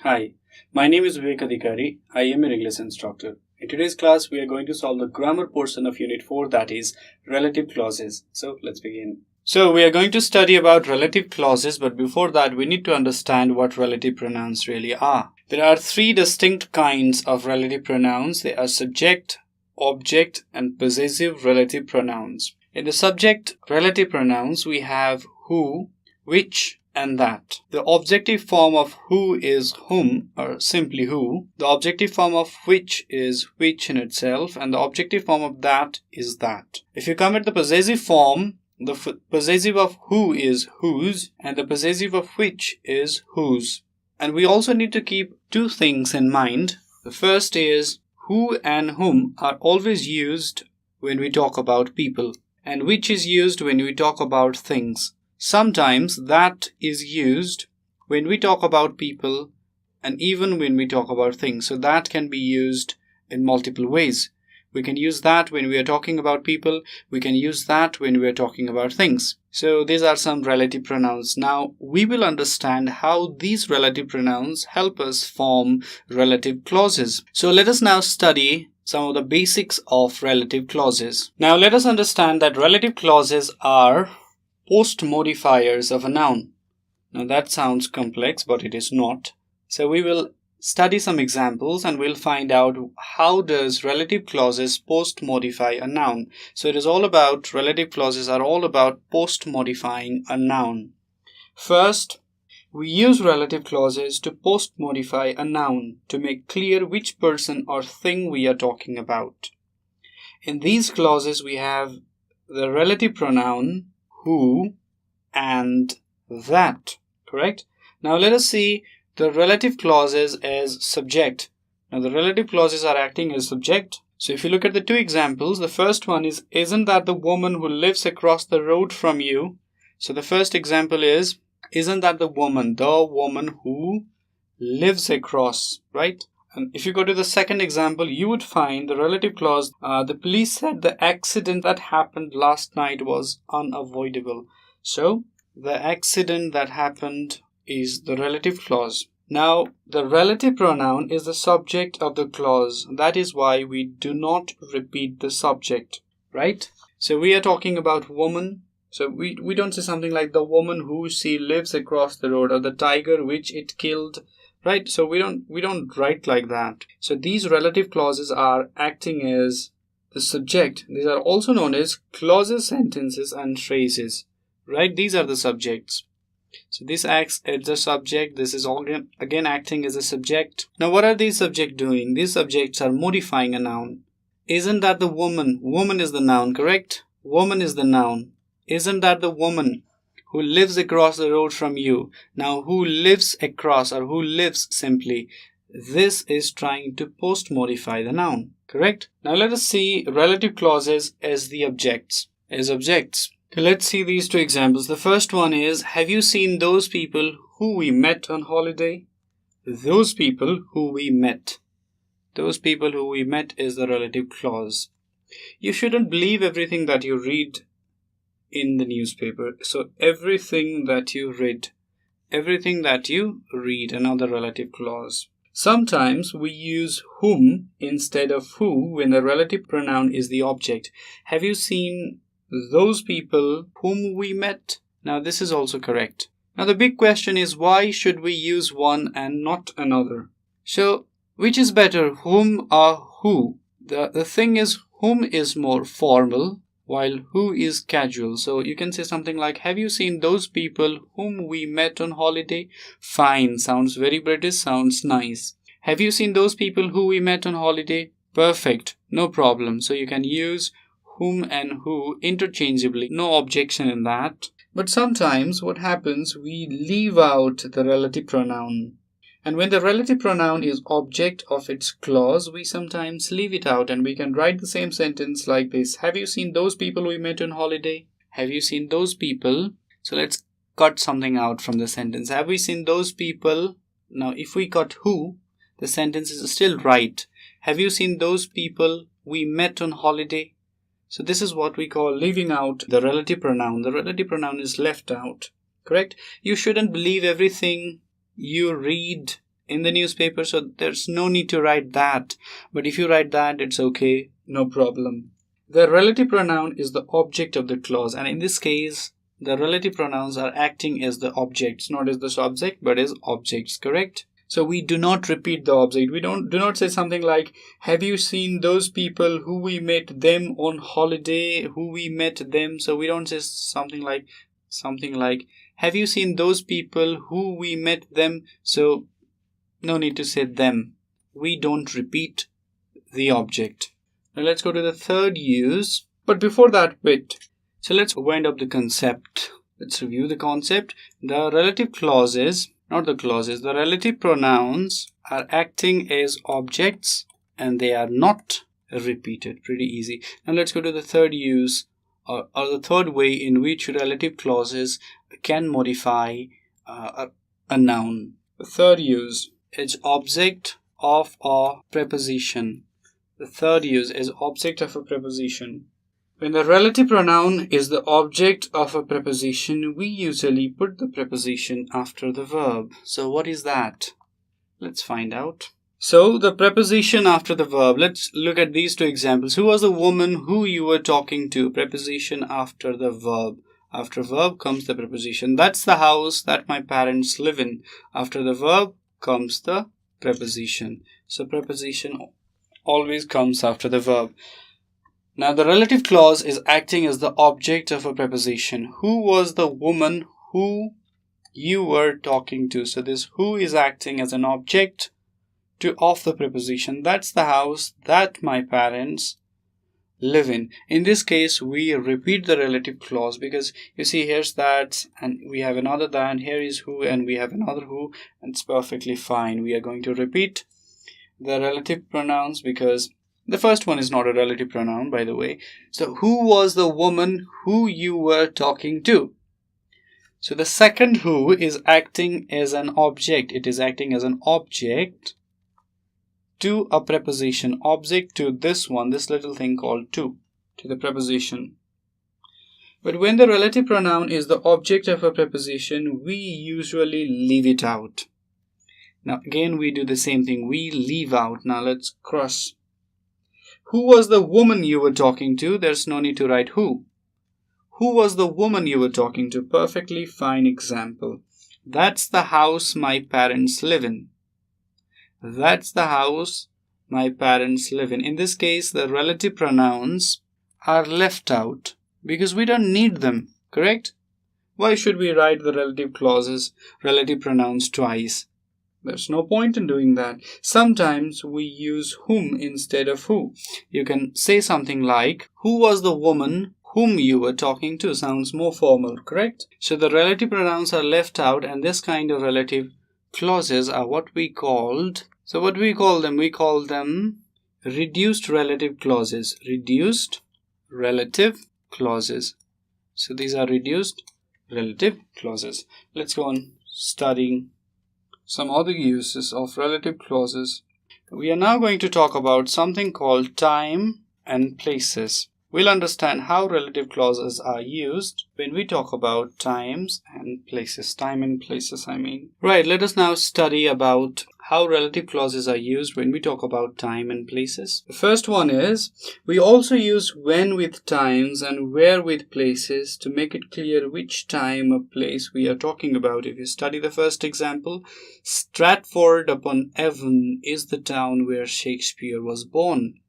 Hi, my name is Bibek Adhikari. I am an English instructor. In today's class, we are going to solve the grammar portion of Unit 4, that is relative clauses. So let's begin. So we are going to study about relative clauses, but before that, we need to understand what relative pronouns really are. There are three distinct kinds of relative pronouns. They are subject, object, and possessive relative pronouns. In the subject relative pronouns, we have who, which, and that. The objective form of who is whom, or simply who. The objective form of which is which in itself, and the objective form of that is that. If you come at the possessive form, the possessive of who is whose, and the possessive of which is whose. And we also need to keep two things in mind. The first is who and whom are always used when we talk about people, and which is used when we talk about things. Sometimes that is used when we talk about people and even when we talk about things. So that can be used in multiple ways. We can use that when we are talking about people. We can use that when we are talking about things. So these are some relative pronouns. Now we will understand how these relative pronouns help us form relative clauses. So let us now study some of the basics of relative clauses. Now let us understand that relative clauses are post modifiers of a noun. Now that sounds complex, but it is not. So we will study some examples and we'll find out how does relative clauses post modify a noun. So it is all about, relative clauses are all about post modifying a noun. First, we use relative clauses to post modify a noun to make clear which person or thing we are talking about. In these clauses we have the relative pronoun who and that, correct? Now let us see the relative clauses as subject. Now the relative clauses are acting as subject. So if you look at the two examples, the first one is, isn't that the woman who lives across the road from you? So the first example is, isn't that the woman who lives across, right? And if you go to the second example, you would find the relative clause, the police said the accident that happened last night was unavoidable. So the accident that happened is the relative clause. Now the relative pronoun is the subject of the clause. That is why we do not repeat the subject, right? So we are talking about woman. So we don't say something like the woman who she lives across the road, or the tiger which it killed. Right, so we don't write like that. So these relative clauses are acting as the subject. These are also known as clauses, sentences, and phrases. Right, these are the subjects. So this acts as the subject. This is again acting as a subject. Now what are these subjects doing? These subjects are modifying a noun. Isn't that the woman? Woman is the noun, correct? Woman is the noun. Isn't that the woman who lives across the road from you? Now who lives across, or who lives simply, this is trying to post modify the noun, correct? Now let us see relative clauses as the objects, So let's see these two examples. The first one is, have you seen those people who we met on holiday? Those people who we met. Those people who we met is the relative clause. You shouldn't believe everything that you read in the newspaper. So everything that you read, another relative clause. Sometimes we use whom instead of who when the relative pronoun is the object. Have you seen those people whom we met? Now this is also correct. Now the big question is, why should we use one and not another? So which is better, whom or who? The thing is, whom is more formal while who is casual. So you can say something like, have you seen those people whom we met on holiday? Fine, sounds very British, sounds nice. Have you seen those people who we met on holiday? Perfect, no problem. So you can use whom and who interchangeably, no objection in that. But sometimes what happens, we leave out the relative pronoun. And when the relative pronoun is object of its clause, we sometimes leave it out, and we can write the same sentence like this. Have you seen those people we met on holiday? Have you seen those people? So let's cut something out from the sentence. Have we seen those people? Now if we cut who, the sentence is still right. Have you seen those people we met on holiday? So this is what we call leaving out the relative pronoun. The relative pronoun is left out, correct? You shouldn't believe everything you read in the newspaper, so there's no need to write that. But if you write that, it's okay, no problem. The relative pronoun is the object of the clause, and in this case, the relative pronouns are acting as the objects, not as the subject, but as objects, correct? So we do not repeat the object. We do not say something like, have you seen those people who we met them on holiday, who we met them? So we don't say something like, have you seen those people who we met them? So no need to say them. We don't repeat the object. Now let's go to the third use. But before that bit, so let's wind up the concept. Let's review the concept. The relative clauses, not the clauses, the relative pronouns are acting as objects and they are not repeated. Pretty easy. Now let's go to the third use, or the third way in which relative clauses can modify a noun. The third use is object of a preposition. The third use is object of a preposition. When the relative pronoun is the object of a preposition, we usually put the preposition after the verb. So what is that? Let's find out. So the preposition after the verb. Let's look at these two examples. Who was the woman who you were talking to? Preposition after the verb. After verb comes the preposition. That's the house that my parents live in. After the verb comes the preposition. So preposition always comes after the verb. Now the relative clause is acting as the object of a preposition. Who was the woman who you were talking to? So this who is acting as an object of the preposition. That's the house that my parents live in. In this case, we repeat the relative clause because you see here's that and we have another that, here is who and we have another who, and it's perfectly fine. We are going to repeat the relative pronouns because the first one is not a relative pronoun, by the way. So who was the woman who you were talking to? So the second who is acting as an object. It is acting as an object to a preposition. Object to this one, this little thing called to the preposition. But when the relative pronoun is the object of a preposition, we usually leave it out. Now again we do the same thing. We leave out. Now let's cross. Who was the woman you were talking to? There's no need to write who. Who was the woman you were talking to? Perfectly fine example. That's the house my parents live in. That's the house my parents live in. In this case, the relative pronouns are left out because we don't need them, correct? Why should we write the relative clauses, relative pronouns twice? There's no point in doing that. Sometimes we use whom instead of who. You can say something like, who was the woman whom you were talking to? Sounds more formal, correct? So the relative pronouns are left out, and this kind of relative clauses are what we called. So what we call them? We call them reduced relative clauses. Reduced relative clauses. So these are reduced relative clauses. Let's go on studying some other uses of relative clauses. We are now going to talk about something called time and places. We'll understand how relative clauses are used when we talk about times and places. Time and places, I mean. Right, let us now study about how relative clauses are used when we talk about time and places. The first one is, we also use when with times and where with places to make it clear which time or place we are talking about. If you study the first example, Stratford-upon-Avon is the town where Shakespeare was born.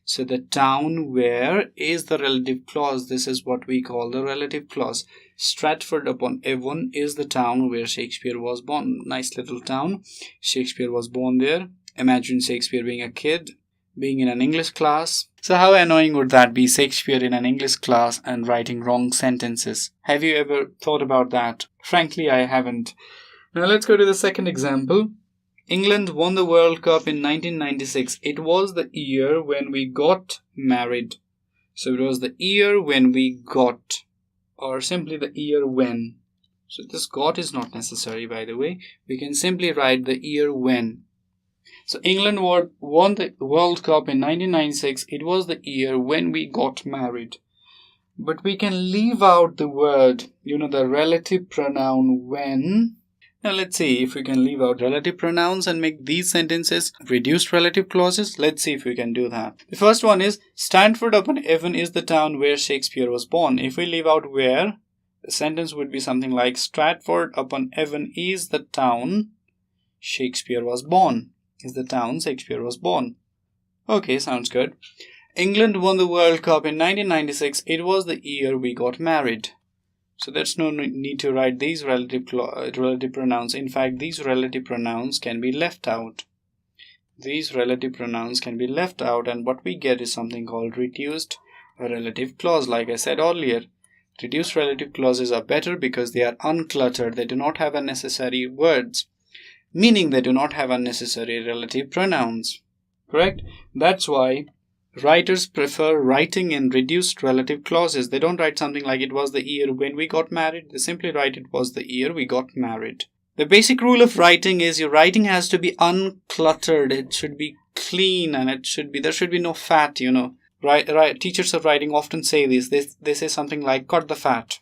So the town where is the relative clause. This is what we call the relative clause. Stratford-upon-Avon is the town where Shakespeare was born. Nice little town. Shakespeare was born there. Imagine Shakespeare being a kid, being in an English class. So how annoying would that be, Shakespeare in an English class and writing wrong sentences? Have you ever thought about that? Frankly, I haven't. Now let's go to the second example. England won the World Cup in 1996. It was the year when we got married. So it was the year when we got, or simply the year when. So this got is not necessary, by the way. We can simply write the year when. So England won the World Cup in 1996. It was the year when we got married. But we can leave out the word, the relative pronoun when. Now let's see if we can leave out relative pronouns and make these sentences reduced relative clauses. Let's see if we can do that. The first one is Stratford-upon-Avon is the town where Shakespeare was born. If we leave out where, the sentence would be something like Stratford-upon-Avon is the town Shakespeare was born. Is the town Shakespeare was born. Okay, sounds good. England won the World Cup in 1996. It was the year we got married. So there's no need to write these relative pronouns. In fact, these relative pronouns can be left out. These relative pronouns can be left out, and what we get is something called reduced relative clause. Like I said earlier, reduced relative clauses are better because they are uncluttered. They do not have unnecessary words, meaning they do not have unnecessary relative pronouns. Correct? That's why writers prefer writing in reduced relative clauses. They don't write something like it was the year when we got married. They simply write it was the year we got married. The basic rule of writing is your writing has to be uncluttered. It should be clean, and there should be no fat, Right. Teachers of writing often say this. They say something like cut the fat.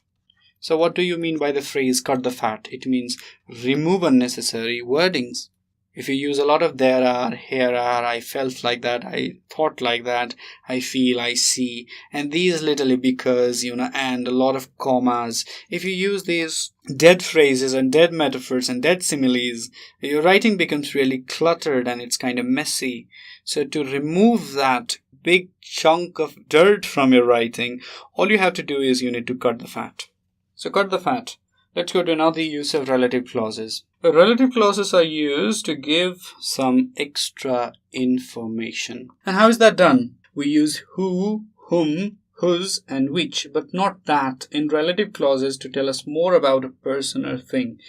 So what do you mean by the phrase cut the fat? It means remove unnecessary wordings. If you use a lot of there are, here are, I felt like that, I thought like that, I feel, I see, and these literally because, and a lot of commas. If you use these dead phrases and dead metaphors and dead similes, your writing becomes really cluttered and it's kind of messy. So to remove that big chunk of dirt from your writing, all you have to do is you need to cut the fat. So cut the fat. Let's go to another use of relative clauses. Relative clauses are used to give some extra information. And how is that done? We use who, whom, whose, and which, but not that in relative clauses to tell us more about a person or thing.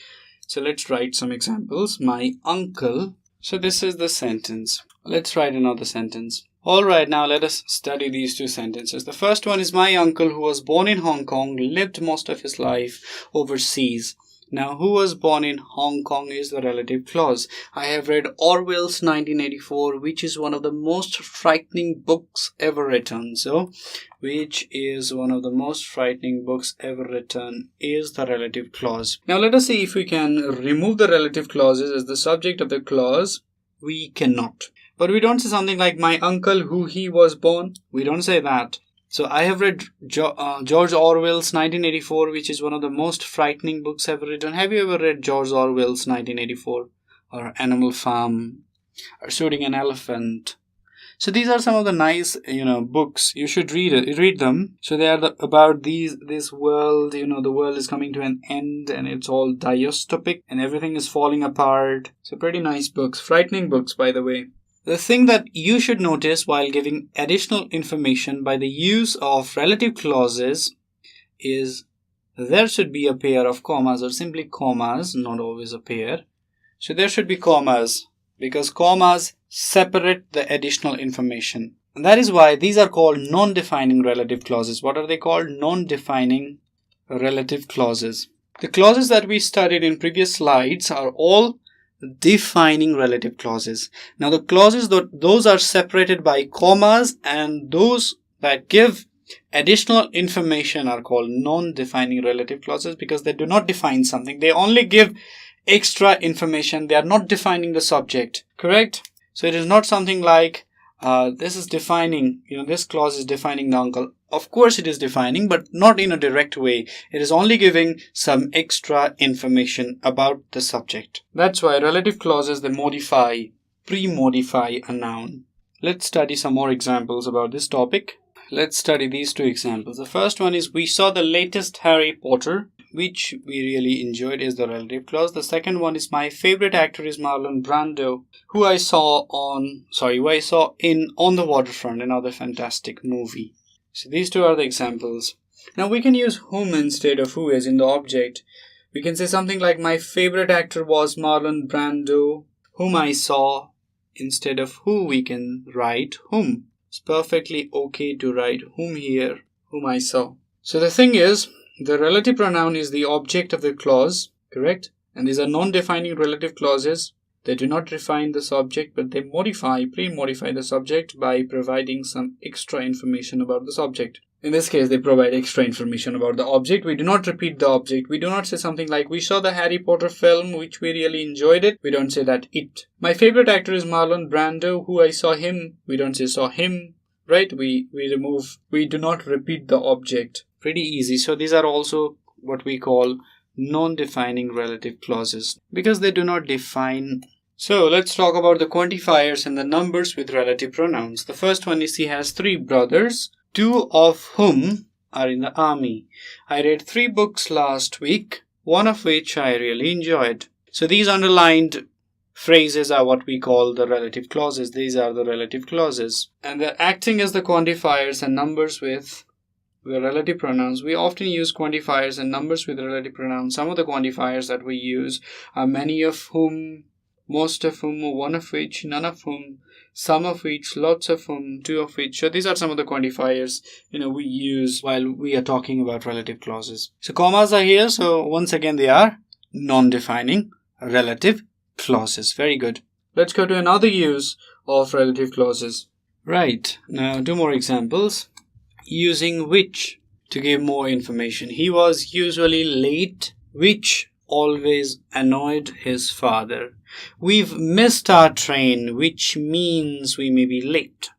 So let's write some examples. My uncle. So this is the sentence. Let's write another sentence. Alright, now let us study these two sentences. The first one is my uncle who was born in Hong Kong lived most of his life overseas. Now, who was born in Hong Kong is the relative clause. I have read Orwell's 1984, which is one of the most frightening books ever written. So, which is one of the most frightening books ever written is the relative clause. Now, let us see if we can remove the relative clauses as the subject of the clause. We cannot. But we don't say something like my uncle who he was born. We don't say that. So I have read George Orwell's 1984, which is one of the most frightening books ever written. Have you ever read George Orwell's 1984? Or Animal Farm? Or Shooting an Elephant? So these are some of the nice, books. You should read them. So they are about this world, the world is coming to an end and it's all dystopic and everything is falling apart. So pretty nice books. Frightening books, by the way. The thing that you should notice while giving additional information by the use of relative clauses is there should be a pair of commas or simply commas, not always a pair. So there should be commas because commas separate the additional information. And that is why these are called non-defining relative clauses. What are they called? Non-defining relative clauses. The clauses that we studied in previous slides are all defining relative clauses. Now the clauses, those are separated by commas, and those that give additional information are called non-defining relative clauses because they do not define something. They only give extra information. They are not defining the subject. Correct? So it is not something like this is defining, this clause is defining the uncle. Of course it is defining, but not in a direct way. It is only giving some extra information about the subject. That's why relative clauses, they pre-modify a noun. Let's study some more examples about this topic. Let's study these two examples. The first one is we saw the latest Harry Potter, which we really enjoyed, is the relative clause. The second one is my favorite actor is Marlon Brando, who I saw in On the Waterfront, another fantastic movie. So these two are the examples. Now we can use whom instead of who as in the object. We can say something like my favorite actor was Marlon Brando, whom I saw. Instead of who, we can write whom. It's perfectly okay to write whom here, whom I saw. So the thing is, the relative pronoun is the object of the clause, correct? And these are non-defining relative clauses. They do not define the subject, but they pre-modify the subject by providing some extra information about the subject. In this case, they provide extra information about the object. We do not repeat the object. We do not say something like, we saw the Harry Potter film, which we really enjoyed it. We don't say that it. My favorite actor is Marlon Brando, who I saw him. We don't say saw him, right? We do not repeat the object. Pretty easy. So these are also what we call non-defining relative clauses because they do not define. So let's talk about the quantifiers and the numbers with relative pronouns. The first one is he has 3 brothers, 2 of whom are in the army. I read 3 books last week, one of which I really enjoyed. So these underlined phrases are what we call the relative clauses. These are the relative clauses. And they're acting as the quantifiers and numbers with the relative pronouns. We often use quantifiers and numbers with relative pronouns. Some of the quantifiers that we use are many of whom, most of whom, one of which, none of whom, some of which, lots of whom, 2 of which. So these are some of the quantifiers we use while we are talking about relative clauses. So commas are here. So once again, they are non-defining relative clauses. Very good. Let's go to another use of relative clauses. Right. Now 2 more examples. Using which to give more information. He was usually late, which always annoyed his father. We've missed our train, which means we may be late.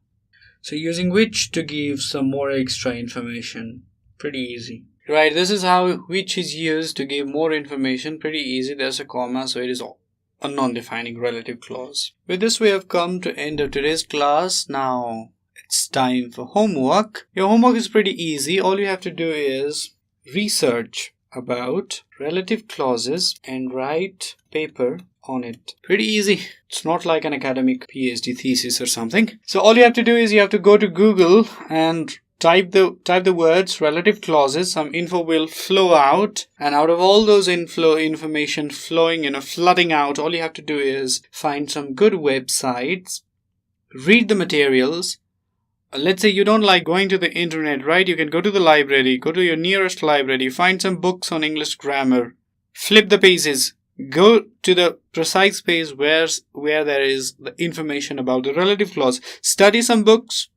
So using which to give some more extra information. Pretty easy. Right, this is how which is used to give more information. Pretty easy. There's a comma, so it is a non-defining relative clause. With this, we have come to end of today's class. Now it's time for homework. Your homework is pretty easy. All you have to do is research about relative clauses and write paper on it. Pretty easy. It's not like an academic PhD thesis or something. So all you have to do is you have to go to Google and type the words relative clauses. Some info will flow out, and out of all those information flowing, flooding out, all you have to do is find some good websites, read the materials. Let's say you don't like going to the internet, right? You can go to the library, go to your nearest library, find some books on English grammar, flip the pages, go to the precise page where there is the information about the relative clause, study some books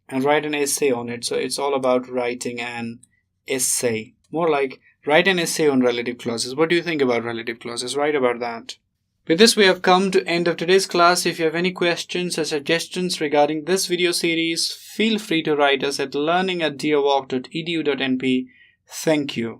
and write an essay on it. So it's all about writing an essay. More like write an essay on relative clauses. What do you think about relative clauses? Write about that. With this, we have come to end of today's class. If you have any questions or suggestions regarding this video series, feel free to write us at learning@deerwalk.edu.np. Thank you.